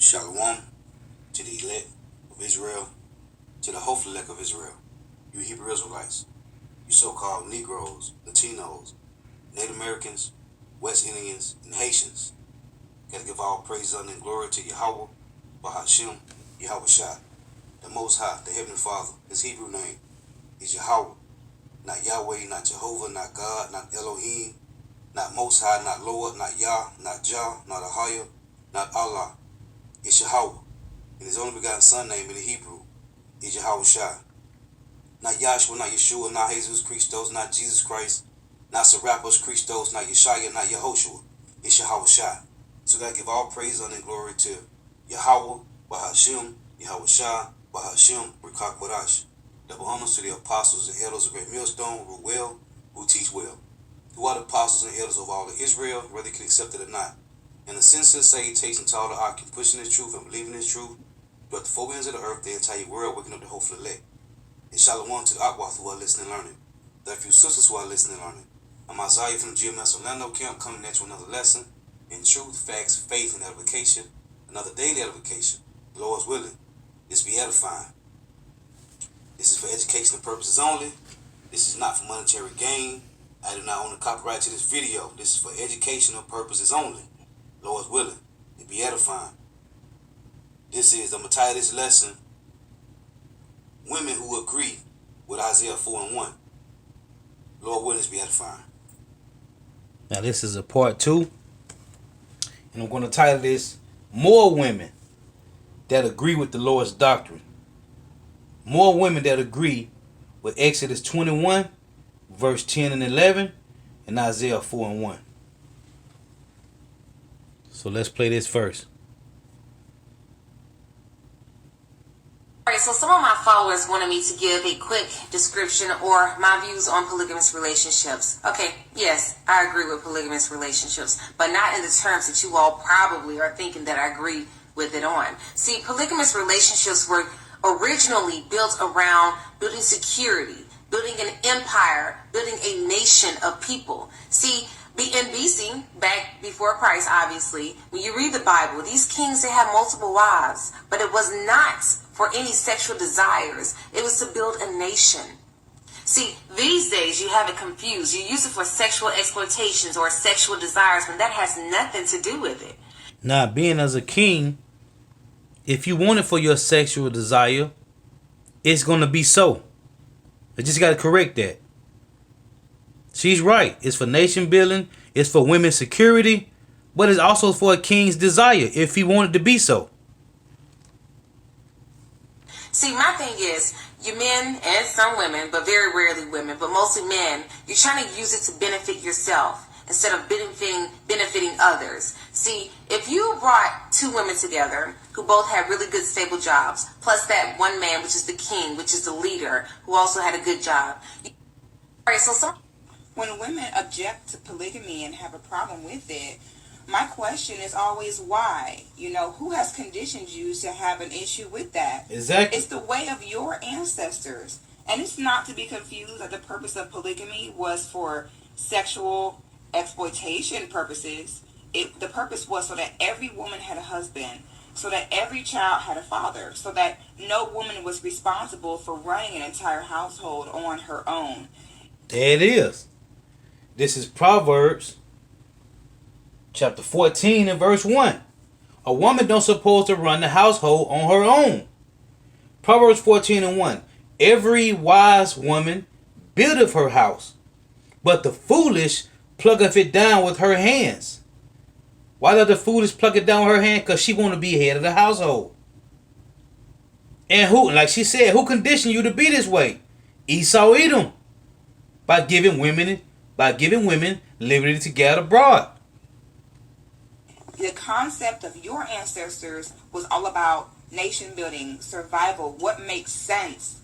Shalom to the elect of Israel, to the hopeful elect of Israel, you Hebrew Israelites, you so-called Negroes, Latinos, Native Americans, West Indians, and Haitians. Gotta give all praise, honor, and glory to Yahweh, Bahashim, Yahweh Shah, the Most High, the Heavenly Father. His Hebrew name is Yahweh, not Yahweh, not Jehovah, not God, not Elohim, not Most High, not Lord, not Yah, not Jah, not Ahaya, not Allah. It's Yahweh, and His only begotten Son name in the Hebrew is Yahweh Shah. Not Yahshua, not Yeshua, not Jesus Christos, not Jesus Christ, not Serapis Christos, not Yeshaya, not Yehoshua. It's Yahweh Shah. So gotta give all praise, honor, and glory to Yahweh, Bahashim, Yahweh Shah, Bahashim, Rikak Wadash. Double honors to the apostles and elders of Great Millstone, who well, who teach well, who are the apostles and elders of all of Israel, whether you can accept it or not. And the sincere salutation to all the Akim pushing this truth and believing this truth throughout the four winds of the earth, the entire world, waking up the hopeful elect. And shalom to the Akwath who are listening and learning. There are a few sisters who are listening and learning. I'm Isaiah from the GMS Orlando camp, coming at you another lesson in truth, facts, faith, and edification. Another daily edification. The Lord's willing. This be edifying. This is for educational purposes only. This is not for monetary gain. I do not own the copyright to this video. This is for educational purposes only. Lord's willing. It be edifying. I'm going to title this lesson, Women Who Agree with Isaiah 4:1. Lord willing, be edifying. Now this is a part 2. And I'm going to title this, More Women That Agree with the Lord's Doctrine. More women that agree with Exodus 21, verse 10 and 11, and Isaiah 4:1. So let's play this first. Alright, so some of my followers wanted me to give a quick description or my views on polygamous relationships. Okay, yes, I agree with polygamous relationships, but not in the terms that you all probably are thinking that I agree with it on. See, polygamous relationships were originally built around building security, building an empire, building a nation of people. See, in BC, back before Christ, obviously, when you read the Bible, these kings, they had multiple wives, but it was not for any sexual desires. It was to build a nation. See, these days you have it confused. You use it for sexual exploitations or sexual desires when that has nothing to do with it. Now, being as a king, if you want it for your sexual desire, it's going to be so. I just got to correct that. She's right. It's for nation building. It's for women's security. But it's also for a king's desire if he wanted to be so. See, my thing is, you men and some women, but very rarely women, but mostly men, you're trying to use it to benefit yourself instead of benefiting others. See, if you brought two women together who both had really good stable jobs, plus that one man, which is the king, which is the leader, who also had a good job. Alright, so when women object to polygamy and have a problem with it, my question is always why? Who has conditioned you to have an issue with that? Exactly. It's the way of your ancestors. And it's not to be confused that the purpose of polygamy was for sexual exploitation purposes. The purpose was so that every woman had a husband, so that every child had a father, so that no woman was responsible for running an entire household on her own. There it is. This is Proverbs chapter 14 and verse 1. A woman don't supposed to run the household on her own. Proverbs 14 and 1. Every wise woman buildeth her house, but the foolish plucketh it down with her hands. Why does the foolish pluck it down with her hand? Because she want to be head of the household. And who, like she said, who conditioned you to be this way? Esau Edom. By giving women liberty to gather abroad. The concept of your ancestors was all about nation building, survival, what makes sense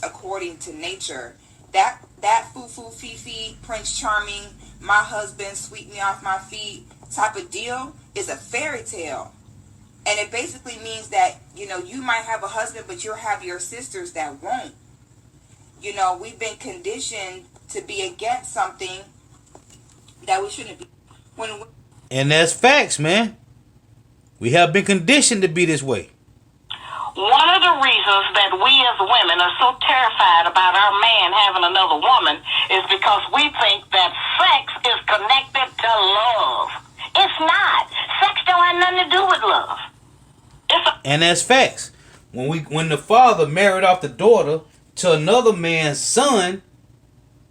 according to nature. That foo-foo, fee-fee, Prince Charming, my husband, sweep me off my feet type of deal is a fairy tale. And it basically means that, you might have a husband, but you'll have your sisters that won't. We've been conditioned to be against something that we shouldn't be. And that's facts, man. We have been conditioned to be this way. One of the reasons that we as women are so terrified about our man having another woman is because we think that sex is connected to love. It's not. Sex don't have nothing to do with love. And that's facts. When the father married off the daughter to another man's son,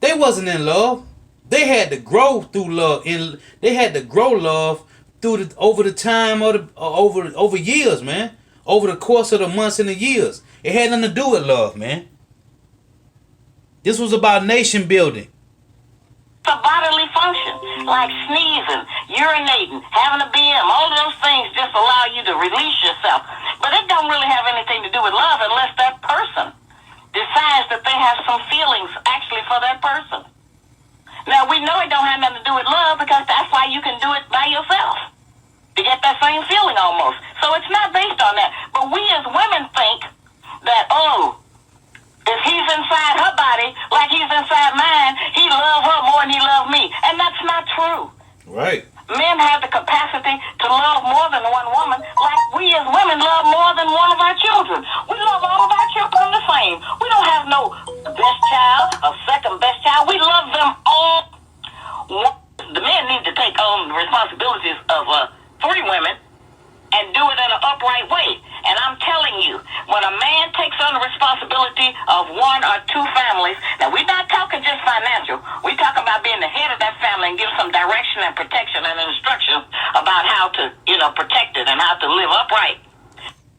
they wasn't in love. They had to grow through love, and they had to grow love through over the time of over years, man. Over the course of the months and the years, it had nothing to do with love, man. This was about nation building. It's a bodily function, like sneezing, urinating, having a BM. All of those things just allow you to release yourself. But it don't really have anything to do with love unless that person decides that they have some feelings actually for that person. Now, we know it don't have nothing to do with love because that's why you can do it by yourself. To get that same feeling almost. So it's not based on that. But we as women think that, oh, if he's inside her body like he's inside mine, he loves her more than he loves me. And that's not true. Right. Men have the capacity to love more than one woman, like we as women love more than one of our children. We love all of our children the same. We don't have no best child or second best child. We love them all. The men need to take on the responsibilities of 3 women and do it in an upright way. And I'm telling you, when a man takes on the responsibility of 1 or 2 families, now we're not talking just financial. We're talking about being the head of that family and give some direction and protection and instruction about how to, protect it and how to live upright.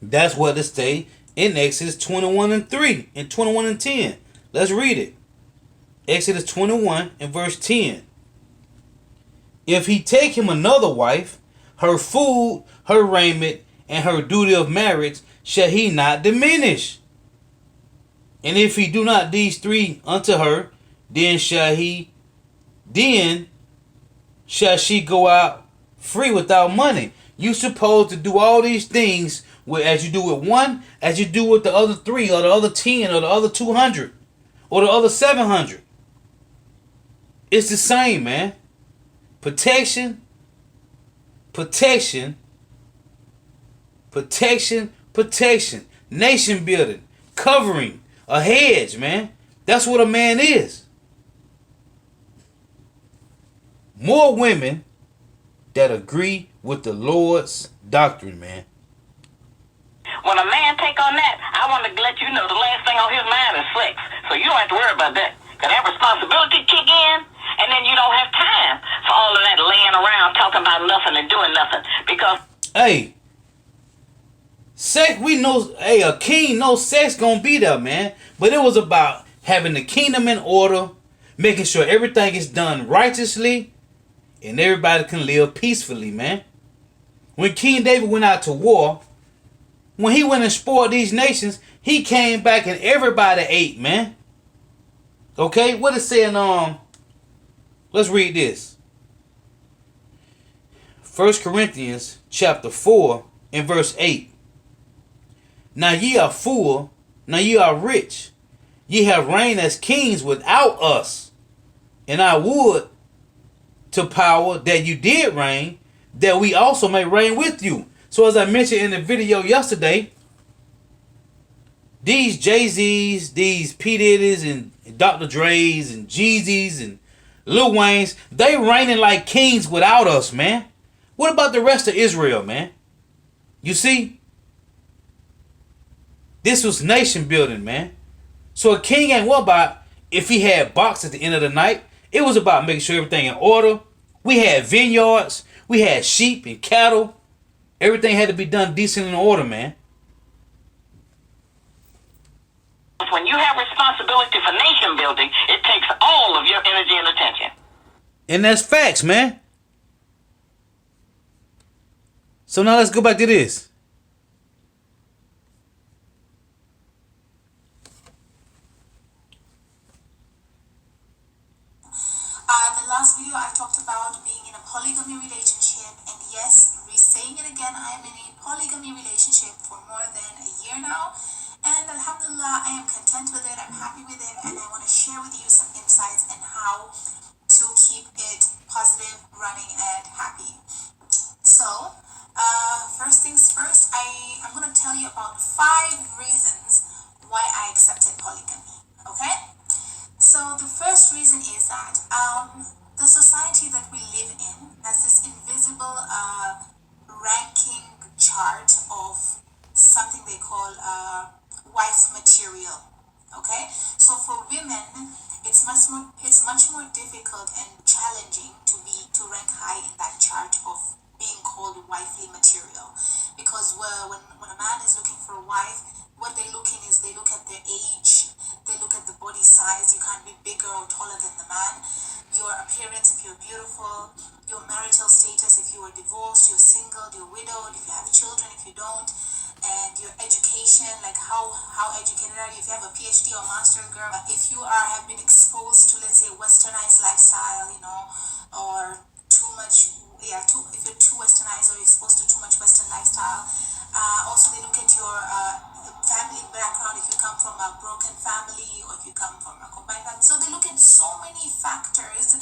That's what it say in Exodus 21:3 and 21:10. Let's read it. Exodus 21 and verse 10. If he take him another wife, her food, her raiment, and her duty of marriage shall he not diminish. And if he do not these 3 unto her, then shall she go out free without money. You supposed to do all these things as you do with one, as you do with the other 3 or the other 10 or the other 200 or the other 700. It's the same, man. Protection, nation building, covering, a hedge, man. That's what a man is. More women that agree with the Lord's doctrine, man. When a man take on that, I want to let you know the last thing on his mind is sex. So you don't have to worry about that. Because that responsibility kick in, and then you don't have time for all of that laying around talking about nothing and doing nothing. Because hey, sex, we know, a king knows sex gonna be there, man. But it was about having the kingdom in order, making sure everything is done righteously, and everybody can live peacefully, man. When King David went out to war, when he went and spoiled these nations, he came back and everybody ate, man. Okay, what it saying? Let's read this. 1 Corinthians chapter 4 and verse 8. Now ye are full, now ye are rich. Ye have reigned as kings without us. And I would to power that you did reign, that we also may reign with you. So as I mentioned in the video yesterday, these Jay-Z's, these P. Diddy's and Dr. Dre's and Jeezy's and Lil Wayne's, they reigning like kings without us, man. What about the rest of Israel, man? You see? This was nation building, man. So a king ain't what about if he had box at the end of the night. It was about making sure everything in order. We had vineyards. We had sheep and cattle. Everything had to be done decent in order, man. when you have responsibility for nation building, it takes all of your energy and attention. And that's facts, man. So now let's go back to this. The last video I talked about being in a polygamy relationship, and yes, saying it again, I am in a polygamy relationship for more than a year now, and alhamdulillah, I am content with it, I'm happy with it, and I want to share with you some insights on how to keep it positive, running, and happy. So, First things first, I'm gonna tell you about 5 reasons why I accepted polygamy. Okay? So the first reason is that the society that we live in has this invisible ranking chart of something they call wife material. Okay, so for women, it's much more difficult and challenging to rank high in that chart of being called wifely material, because when a man is looking for a wife, what they look in is they look at their age, they look at the body size. You can't be bigger or taller than the man. Your appearance, if you're beautiful, your marital status, if you are divorced, you're single, you're widowed, if you have children, if you don't, and your education, like how educated are you, if you have a PhD or master's, girl, if you have been exposed to, let's say, westernized lifestyle, or too much, if you're too westernized or exposed to too much western lifestyle. Also they look at your family background, if you come from a broken family or if you come from a combined family. So they look at so many factors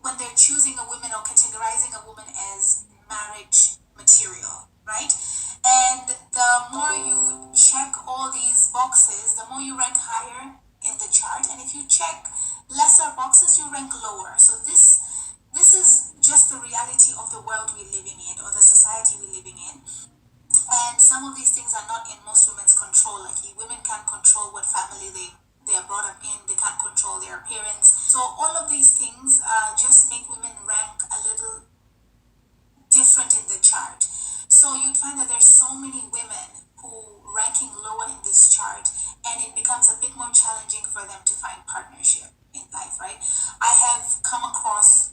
when they're choosing a woman or categorizing a woman as marriage material, right? And the more you check all these boxes, the more you rank higher in the chart. And if you check lesser boxes, you rank lower. So this is just the reality of the world we're living in, or the society we're living in. And some of these things are not in most women's control. Like, women can't control what family they are brought up in. They can't control their appearance. So all of these things just make women rank a little different in the chart. So you'd find that there's so many women who ranking lower in this chart, and it becomes a bit more challenging for them to find partnership in life, right? I have come across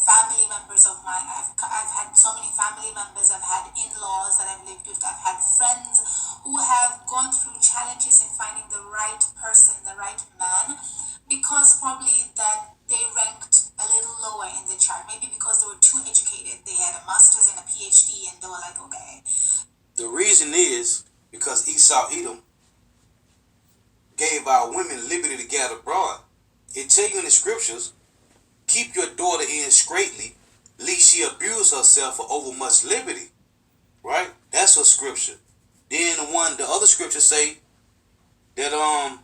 family members of mine. I've had so many family members. I've had in-laws that I've lived with. I've had friends who have gone through challenges in finding the right person, the right man, because probably that they ranked a little lower in the chart. Maybe because they were too educated. They had a master's and a PhD, and they were like, okay. The reason is because Esau Edom gave our women liberty to gather abroad. It tell you in the scriptures, keep your daughter in straitly, lest she abuse herself for overmuch liberty. Right? That's a scripture. Then the other scriptures say that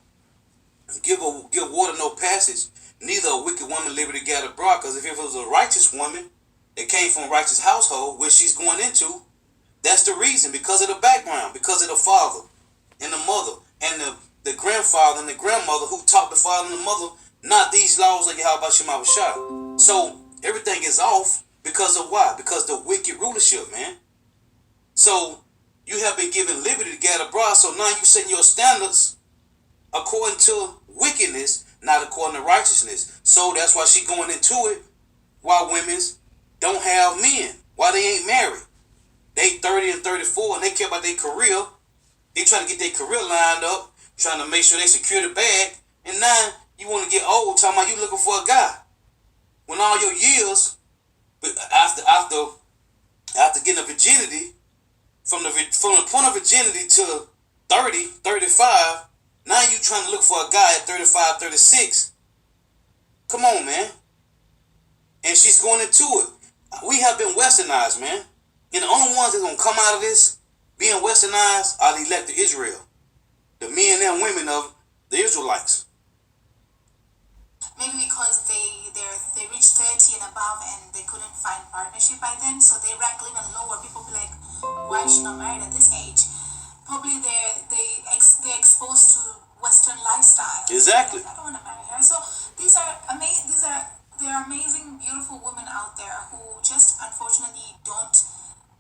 give water no passage, neither a wicked woman liberty to gather abroad. Because if it was a righteous woman that came from a righteous household, which she's going into, that's the reason, because of the background, because of the father and the mother and the grandfather and the grandmother who taught the father and the mother not these laws of Yahweh Shem Shah. So everything is off because of why? Because the wicked rulership, man. So you have been given liberty to gather abroad, so now you setting your standards according to wickedness, not according to righteousness. So that's why she going into it while women don't have men, why they ain't married. They 30 and 34 and they care about their career. They trying to get their career lined up, trying to make sure they secure the bag. And now you want to get old talking about you looking for a guy. When all your years, after getting a virginity, from the point of virginity to 30, 35, now you trying to look for a guy at 35, 36. Come on, man. And she's going into it. We have been westernized, man. And the only ones that's going to come out of this being westernized are the elect of Israel. The men and women of the Israelites. Maybe because they reached 30 and above and they couldn't find partnership by then, so they rank even lower. People be like, why is she not married at this age? Probably they're exposed to Western lifestyle. Exactly. Like, I don't want to marry her. So there are amazing, beautiful women out there who just unfortunately don't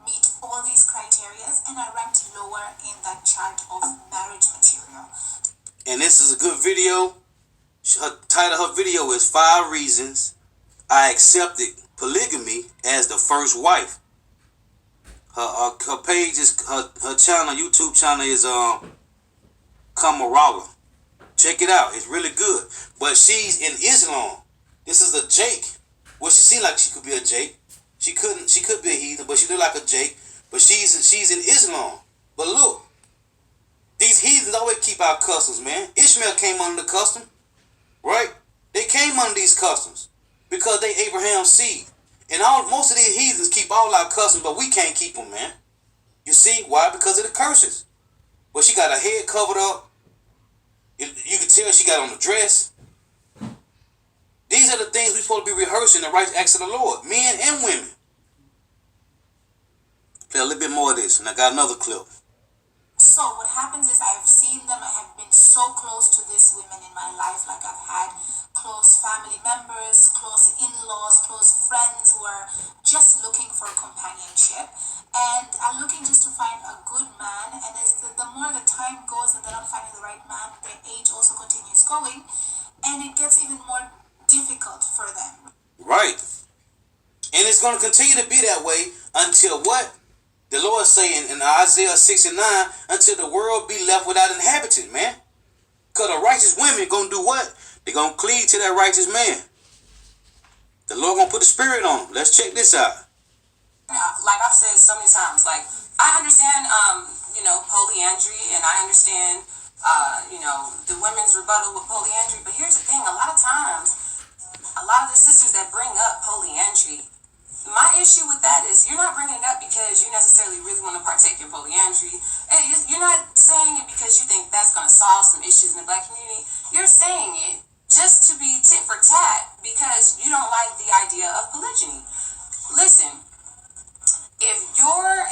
meet all these criteria and are ranked lower in that chart of marriage material. And this is a good video. Her title of her video is 5 Reasons I Accepted Polygamy as the First Wife. Her page is her channel, YouTube channel is Kamarala. Check it out. It's really good. But she's in Islam. This is a Jake. Well, she seemed like she could be a Jake. She could be a heathen, but she looked like a Jake. But she's in Islam. But look, these heathens always keep our customs, man. Ishmael came under the custom. Right? They came under these customs because they Abraham's seed. And most of these heathens keep all our customs, but we can't keep them, man. You see why? Because of the curses. Well, she got her head covered up. You can tell she got on the dress. These are the things we're supposed to be rehearsing the right acts of the Lord, men and women. Play a little bit more of this, and I got another clip. So what happens is I've seen them. I have been so close to these women in my life. Like I've had close family members, close in-laws, close friends who are just looking for companionship and are looking just to find a good man. And as the more the time goes and they're not finding the right man, their age also continues going, and it gets even more difficult for them. Right. And it's going to continue to be that way until what? The Lord is saying in Isaiah 69, until the world be left without inhabitant, man. Because the righteous women going to do what? They're going to cleave to that righteous man. The Lord going to put the spirit on them. Let's check this out. Like I've said so many times, like I understand, polyandry, and I understand, the women's rebuttal with polyandry. But here's the thing: a lot of times, a lot of the sisters that bring up polyandry, my issue with that is you're not bringing it up because you necessarily really want to partake in polyandry. And you're not saying it because you think that's going to solve some issues in the Black community. You're saying it just to be tit for tat because you don't like the idea of polygyny. Listen. If you're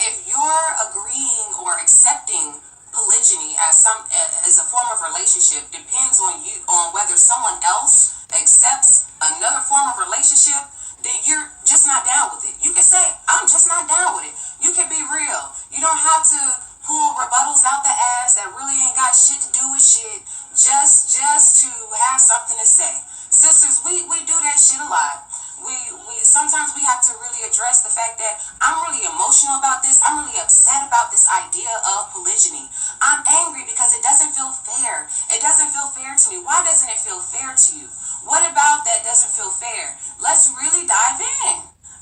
agreeing or accepting polygyny as a form of relationship depends on you, on whether someone else accepts another form of relationship, then you're just not down with it. You can say, I'm just not down with it. You can be real. You don't have to pull rebuttals out the ass that really ain't got shit to do with shit just to have something to say. Sisters, we do that shit a lot. We sometimes we have to really address the fact that I'm really emotional about this. I'm really upset about this idea of polygyny. I'm angry because it doesn't feel fair. It doesn't feel fair to me. Why doesn't it feel fair to you? What about that doesn't feel fair? Let's really dive in.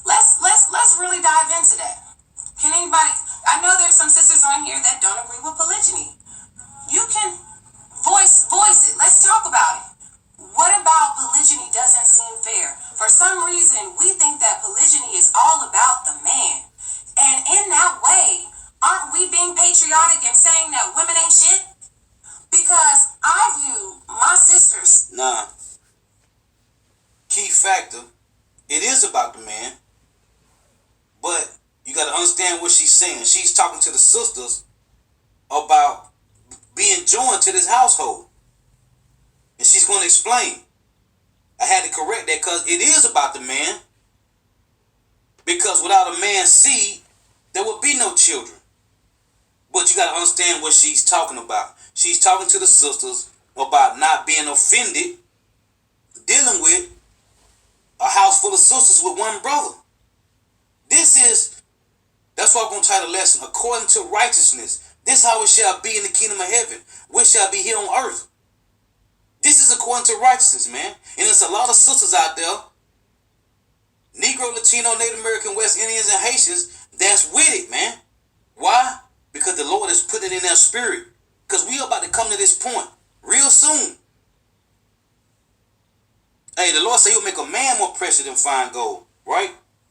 Let's really dive into that. Can anybody? I know there's some sisters on here that don't agree with polygyny. You can voice it. Let's talk about it. What about polygyny doesn't seem fair? For some reason, we think that polygyny is all about the man. And in that way, aren't we being patriotic and saying that women ain't shit? Because I view my sisters. Nah. Key factor, it is about the man. But you got to understand what she's saying. She's talking to the sisters about being joined to this household. And she's going to explain. I had to correct that because it is about the man. Because without a man's seed, there would be no children. But you got to understand what she's talking about. She's talking to the sisters about not being offended, dealing with a house full of sisters with one brother. That's why I'm going to title the lesson, according to righteousness. This how it shall be in the kingdom of heaven, which shall be here on earth. This is according to righteousness, man. And there's a lot of sisters out there, Negro, Latino, Native American, West Indians, and Haitians, that's with it, man. Why? Because the Lord has put it in their spirit. Because we are about to come to this point real soon. Hey, the Lord said he'll make a man more precious than fine gold, right?